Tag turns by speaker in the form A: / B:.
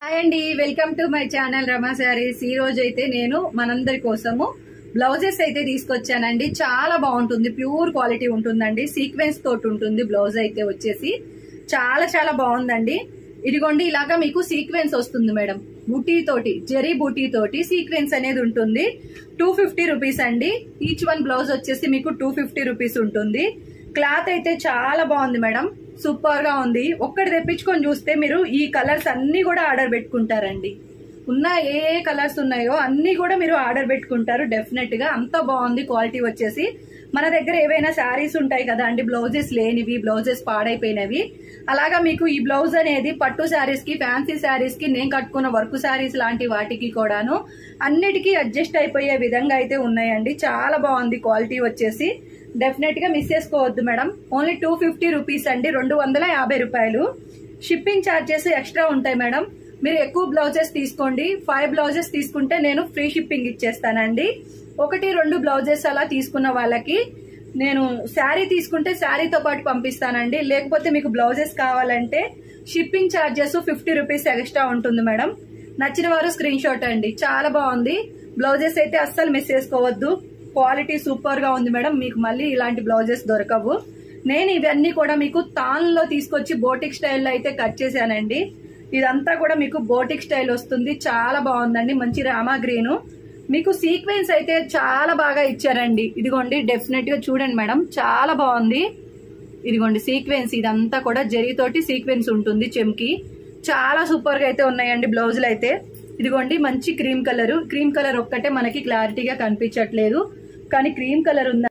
A: Hi అండి, welcome to my channel రమా శారీస్. ఈ రోజు అయితే నేను మనందరి కోసము బ్లౌజెస్ అయితే తీసుకొచ్చానండి. చాలా బాగుంటుంది, ప్యూర్ క్వాలిటీ ఉంటుందండి. సీక్వెన్స్ తోటి ఉంటుంది బ్లౌజ్ అయితే వచ్చేసి చాలా చాలా బాగుందండి. ఇదిగోండి, ఇలాగా మీకు సీక్వెన్స్ వస్తుంది మేడం. బూటీ తోటి, జెరీ బూటీ తోటి సీక్వెన్స్ అనేది ఉంటుంది. 250 రూపీస్ అండి. ఈచ్ వన్ బ్లౌజ్ వచ్చేసి మీకు 250 రూపీస్ ఉంటుంది. క్లాత్ అయితే చాలా బాగుంది మేడం, సూపర్ గా ఉంది. ఒక్కటి తెప్పించుకొని చూస్తే మీరు ఈ కలర్స్ అన్ని కూడా ఆర్డర్ పెట్టుకుంటారండి. ఉన్న ఏ కలర్స్ ఉన్నాయో అన్ని కూడా మీరు ఆర్డర్ పెట్టుకుంటారు డెఫినెట్ గా. అంత బాగుంది క్వాలిటీ వచ్చేసి. మన దగ్గర ఏవైనా శారీస్ ఉంటాయి కదా అండి, బ్లౌజెస్ లేనివి, బ్లౌజెస్ పాడైపోయినవి. అలాగా మీకు ఈ బ్లౌజ్ అనేది పట్టు శారీస్ కి, ఫ్యాన్సీ శారీస్ కి, నేను కట్టుకున్న వర్క్ శారీస్ లాంటి వాటికి కూడాను అన్నిటికీ అడ్జస్ట్ అయిపోయే విధంగా అయితే ఉన్నాయండి. చాలా బాగుంది క్వాలిటీ వచ్చేసి. డెఫినెట్ గా మిస్ చేసుకోవద్దు మేడం. ఓన్లీ 250 రూపీస్ అండి, 250 రూపాయలు. షిప్పింగ్ ఛార్జెస్ ఎక్స్ట్రా ఉంటాయి మేడం. మీరు ఎక్కువ బ్లౌజెస్ తీసుకోండి, 5 బ్లౌజెస్ తీసుకుంటే నేను ఫ్రీ షిప్పింగ్ ఇచ్చేస్తానండి. 1-2 బ్లౌజెస్ అలా తీసుకున్న వాళ్ళకి నేను శారీ తీసుకుంటే శారీతో పాటు పంపిస్తానండి. లేకపోతే మీకు బ్లౌజెస్ కావాలంటే షిప్పింగ్ ఛార్జెస్ 50 రూపీస్ ఎక్స్ట్రా ఉంటుంది మేడం. నచ్చిన వారు స్క్రీన్ షాట్ అండి. చాలా బాగుంది బ్లౌజెస్ అయితే, అస్సలు మిస్ చేసుకోవద్దు. క్వాలిటీ సూపర్ గా ఉంది మేడం. మీకు మళ్ళీ ఇలాంటి బ్లౌజెస్ దొరకవు. నేను ఇవన్నీ కూడా మీకు తాన్లో తీసుకొచ్చి బోటిక్ స్టైల్లో అయితే కట్ చేశానండి. ఇదంతా కూడా మీకు బోటిక్ స్టైల్ వస్తుంది. చాలా బాగుందండి, మంచి రామా గ్రీన్. మీకు సీక్వెన్స్ అయితే చాలా బాగా ఇచ్చారండి. ఇదిగోండి, డెఫినెట్ గా చూడండి మేడం, చాలా బాగుంది. ఇదిగోండి సీక్వెన్స్, ఇదంతా కూడా జరీతోటి సీక్వెన్స్ ఉంటుంది. చెమ్కి చాలా సూపర్ గా అయితే ఉన్నాయండి బ్లౌజులు అయితే. ఇదిగోండి మంచి క్రీమ్ కలర్ ఒక్కటే మనకి క్లారిటీగా కనిపించట్లేదు, కానీ క్రీమ్ కలర్ ఉంది.